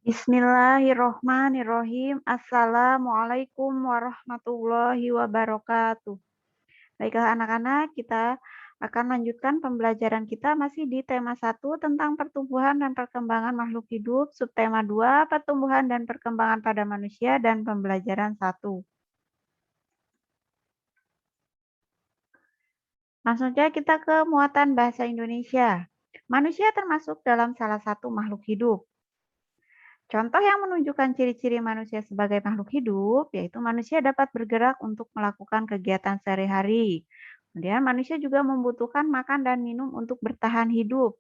Bismillahirrohmanirrohim. Assalamualaikum warahmatullahi wabarakatuh. Baiklah anak-anak, kita akan lanjutkan pembelajaran kita masih di tema 1 tentang pertumbuhan dan perkembangan makhluk hidup, subtema 2 pertumbuhan dan perkembangan pada manusia, dan pembelajaran 1. Langsung saja kita ke muatan bahasa Indonesia. Manusia termasuk dalam salah satu makhluk hidup. Contoh yang menunjukkan ciri-ciri manusia sebagai makhluk hidup, yaitu manusia dapat bergerak untuk melakukan kegiatan sehari-hari. Kemudian manusia juga membutuhkan makan dan minum untuk bertahan hidup.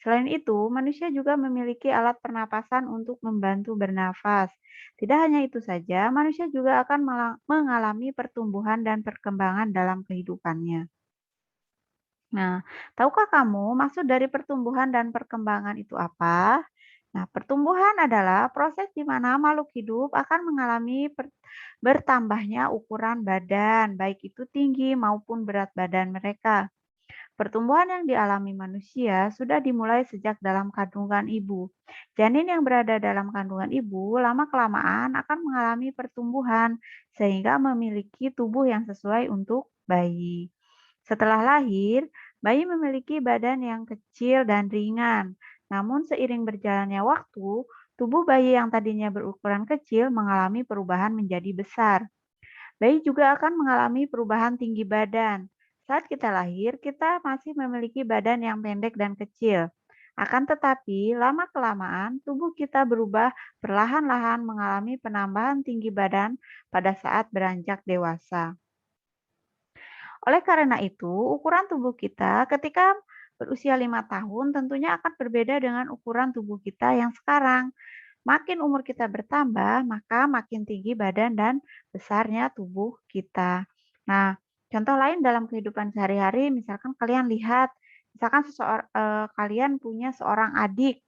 Selain itu, manusia juga memiliki alat pernapasan untuk membantu bernafas. Tidak hanya itu saja, manusia juga akan mengalami pertumbuhan dan perkembangan dalam kehidupannya. Nah, tahukah kamu maksud dari pertumbuhan dan perkembangan itu apa? Nah, pertumbuhan adalah proses di mana makhluk hidup akan mengalami bertambahnya ukuran badan, baik itu tinggi maupun berat badan mereka. Pertumbuhan yang dialami manusia sudah dimulai sejak dalam kandungan ibu. Janin yang berada dalam kandungan ibu lama-kelamaan akan mengalami pertumbuhan sehingga memiliki tubuh yang sesuai untuk bayi. Setelah lahir, bayi memiliki badan yang kecil dan ringan. Namun seiring berjalannya waktu, tubuh bayi yang tadinya berukuran kecil mengalami perubahan menjadi besar. Bayi juga akan mengalami perubahan tinggi badan. Saat kita lahir, kita masih memiliki badan yang pendek dan kecil. Akan tetapi, lama-kelamaan tubuh kita berubah perlahan-lahan mengalami penambahan tinggi badan pada saat beranjak dewasa. Oleh karena itu, ukuran tubuh kita ketika berusia 5 tahun tentunya akan berbeda dengan ukuran tubuh kita yang sekarang. Makin umur kita bertambah, maka makin tinggi badan dan besarnya tubuh kita. Nah, contoh lain dalam kehidupan sehari-hari, misalkan kalian lihat, misalkan kalian punya seorang adik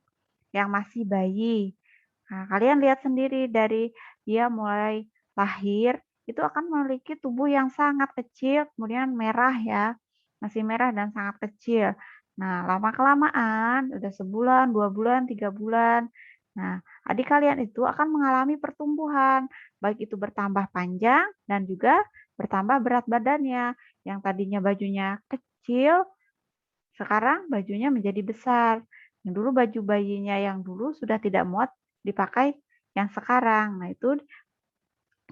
yang masih bayi. Nah, kalian lihat sendiri dari dia mulai lahir, itu akan memiliki tubuh yang sangat kecil, kemudian merah ya, masih merah dan sangat kecil. Nah, lama-kelamaan, udah sebulan, 2 bulan, 3 bulan. Nah, adik kalian itu akan mengalami pertumbuhan, baik itu bertambah panjang dan juga bertambah berat badannya. Yang tadinya bajunya kecil, sekarang bajunya menjadi besar. Yang dulu baju bayinya yang dulu sudah tidak muat dipakai yang sekarang. Nah, itu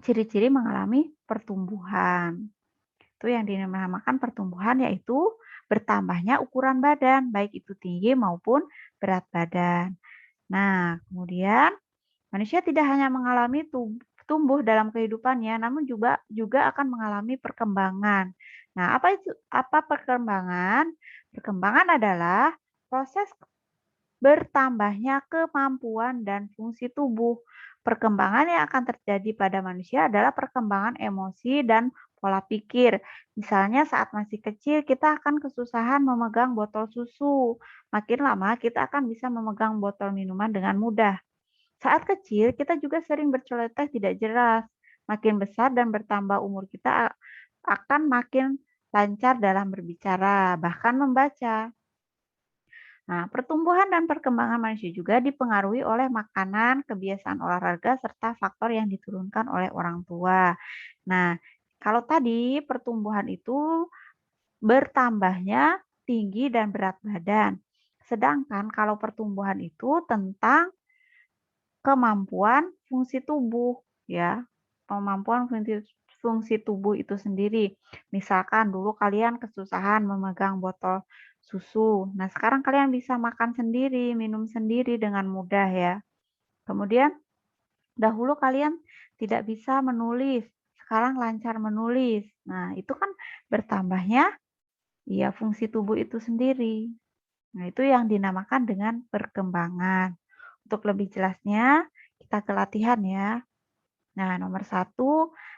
ciri-ciri mengalami pertumbuhan. Itu yang dinamakan pertumbuhan, yaitu bertambahnya ukuran badan, baik itu tinggi maupun berat badan. Nah, kemudian manusia tidak hanya mengalami tumbuh dalam kehidupannya, namun juga akan mengalami perkembangan. Nah, apa perkembangan? Perkembangan adalah proses bertambahnya kemampuan dan fungsi tubuh. Perkembangan yang akan terjadi pada manusia adalah perkembangan emosi dan pola pikir. Misalnya saat masih kecil kita akan kesusahan memegang botol susu. Makin lama kita akan bisa memegang botol minuman dengan mudah. Saat kecil kita juga sering berceloteh tidak jelas. Makin besar dan bertambah umur kita akan makin lancar dalam berbicara, bahkan membaca. Nah, pertumbuhan dan perkembangan manusia juga dipengaruhi oleh makanan, kebiasaan olahraga, serta faktor yang diturunkan oleh orang tua. Nah, kalau tadi pertumbuhan itu bertambahnya tinggi dan berat badan. Sedangkan kalau pertumbuhan itu tentang kemampuan fungsi tubuh, ya. Kemampuan fungsi tubuh itu sendiri. Misalkan dulu kalian kesusahan memegang botol susu. Nah, sekarang kalian bisa makan sendiri, minum sendiri dengan mudah ya. Kemudian dahulu kalian tidak bisa menulis, sekarang lancar menulis. Nah, itu kan bertambahnya ya fungsi tubuh itu sendiri. Nah, itu yang dinamakan dengan perkembangan. Untuk lebih jelasnya, kita ke latihan ya. Nah, nomor 1,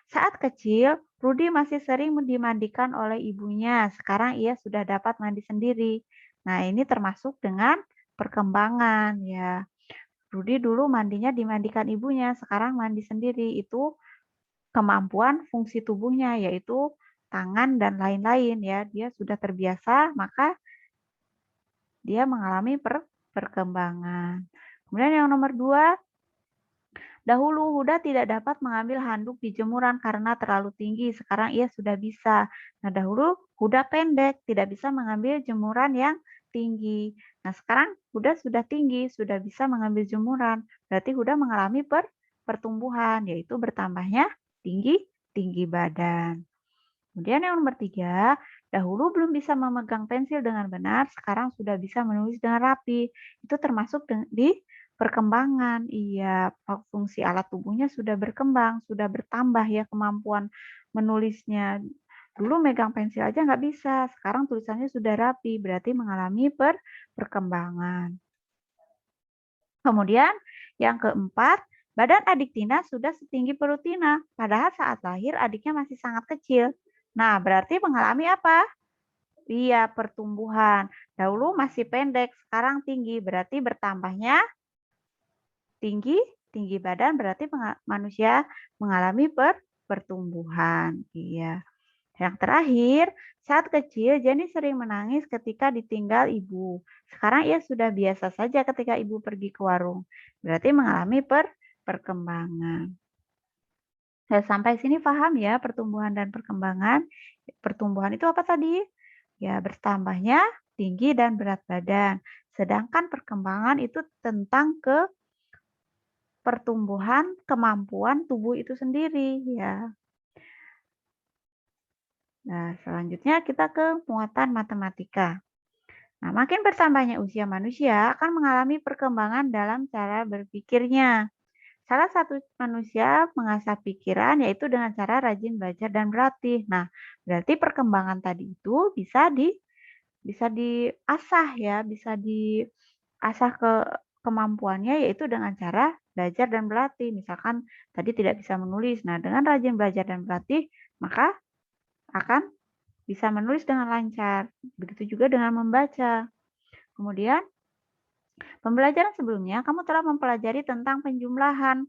saat kecil, Rudi masih sering dimandikan oleh ibunya. Sekarang ia sudah dapat mandi sendiri. Nah, ini termasuk dengan perkembangan ya. Rudi dulu mandinya dimandikan ibunya, sekarang mandi sendiri. Itu kemampuan fungsi tubuhnya, yaitu tangan dan lain-lain ya. Dia sudah terbiasa, maka dia mengalami perkembangan. Kemudian yang nomor 2. Dahulu Huda tidak dapat mengambil handuk di jemuran karena terlalu tinggi. Sekarang ia sudah bisa. Nah, dahulu Huda pendek, tidak bisa mengambil jemuran yang tinggi. Nah, sekarang Huda sudah tinggi, sudah bisa mengambil jemuran. Berarti Huda mengalami pertumbuhan, yaitu bertambahnya tinggi badan. Kemudian yang nomor 3, dahulu belum bisa memegang pensil dengan benar, sekarang sudah bisa menulis dengan rapi. Itu termasuk di perkembangan. Iya, fungsi alat tubuhnya sudah berkembang, sudah bertambah ya kemampuan menulisnya. Dulu megang pensil aja nggak bisa, sekarang tulisannya sudah rapi, berarti mengalami perkembangan. Kemudian yang keempat, badan adik Tina sudah setinggi perut Tina, padahal saat lahir adiknya masih sangat kecil. Nah, berarti mengalami apa? Iya, pertumbuhan. Dahulu masih pendek, sekarang tinggi. Berarti bertambahnya tinggi badan berarti manusia mengalami pertumbuhan. Iya. Yang terakhir, saat kecil Jenny sering menangis ketika ditinggal ibu. Sekarang ia sudah biasa saja ketika ibu pergi ke warung. Berarti mengalami perkembangan. Sampai sini paham ya pertumbuhan dan perkembangan. Pertumbuhan itu apa tadi? Ya, bertambahnya tinggi dan berat badan. Sedangkan perkembangan itu tentang pertumbuhan kemampuan tubuh itu sendiri ya. Nah, selanjutnya kita ke muatan matematika. Nah, makin bertambahnya usia manusia akan mengalami perkembangan dalam cara berpikirnya. Salah satu manusia mengasah pikiran yaitu dengan cara rajin belajar dan berlatih. Nah, berarti perkembangan tadi itu bisa diasah ya, bisa diasah kemampuannya yaitu dengan cara belajar dan berlatih. Misalkan tadi tidak bisa menulis. Nah, dengan rajin belajar dan berlatih, maka akan bisa menulis dengan lancar. Begitu juga dengan membaca. Kemudian, pembelajaran sebelumnya kamu telah mempelajari tentang penjumlahan.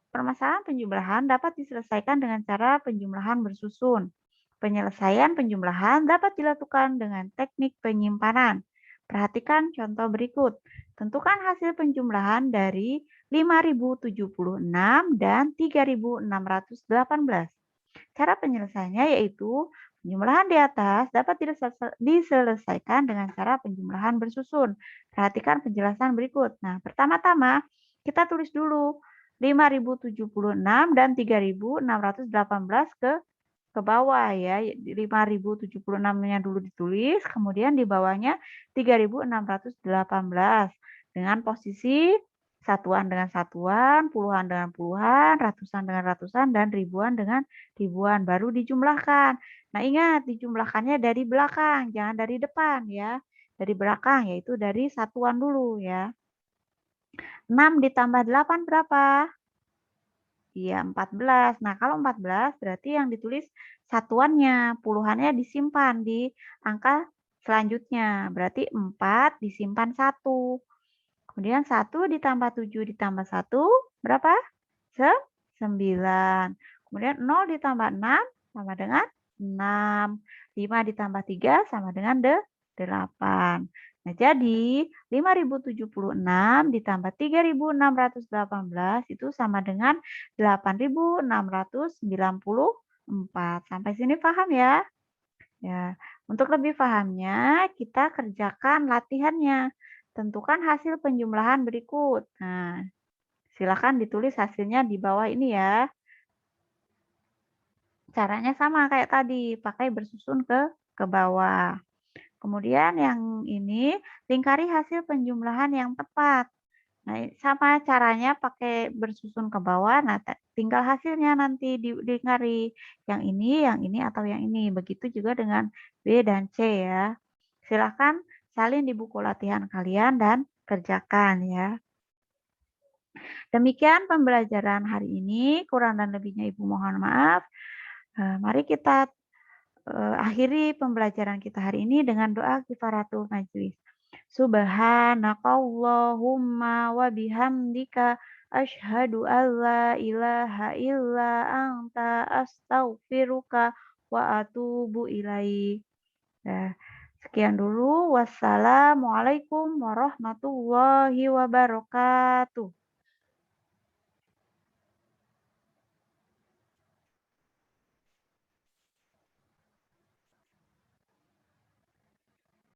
Permasalahan penjumlahan dapat diselesaikan dengan cara penjumlahan bersusun. Penyelesaian penjumlahan dapat dilakukan dengan teknik penyimpanan. Perhatikan contoh berikut. Tentukan hasil penjumlahan dari 5.076 dan 3.618. Cara penyelesaiannya yaitu penjumlahan di atas dapat diselesaikan dengan cara penjumlahan bersusun. Perhatikan penjelasan berikut. Nah, pertama-tama kita tulis dulu 5.076 dan 3.618 ke bawah ya. 5.076-nya dulu ditulis, kemudian di bawahnya 3.618 dengan posisi satuan dengan satuan, puluhan dengan puluhan, ratusan dengan ratusan, dan ribuan dengan ribuan. Baru dijumlahkan. Nah, ingat dijumlahkannya dari belakang, jangan dari depan ya. Dari belakang, yaitu dari satuan dulu ya. 6 ditambah 8 berapa? Iya, 14. Nah, kalau 14 berarti yang ditulis satuannya, puluhannya disimpan di angka selanjutnya. Berarti 4 disimpan 1. Kemudian 1 ditambah 7 ditambah 1 berapa? 9. Kemudian 0 ditambah 6 sama dengan 6. 5 ditambah 3 sama dengan 8. Nah, jadi 5.076 ditambah 3.618 itu sama dengan 8.694. Sampai sini paham ya? Ya, untuk lebih pahamnya kita kerjakan latihannya. Tentukan hasil penjumlahan berikut. Nah, silakan ditulis hasilnya di bawah ini ya. Caranya sama kayak tadi, pakai bersusun ke bawah. Kemudian yang ini, lingkari hasil penjumlahan yang tepat. Nah, sama caranya pakai bersusun ke bawah, nah tinggal hasilnya nanti dilingkari. Yang ini, atau yang ini. Begitu juga dengan B dan C ya. Silakan salin di buku latihan kalian dan kerjakan ya. Demikian pembelajaran hari ini, kurang dan lebihnya Ibu mohon maaf. Mari kita akhiri pembelajaran kita hari ini dengan doa kifaratul majlis. Subhanakallahumma wa bihamdika asyhadu an la ilaha illa anta astaghfiruka wa atubu ilaik. Nah, sekian dulu. Wassalamualaikum warahmatullahi wabarakatuh.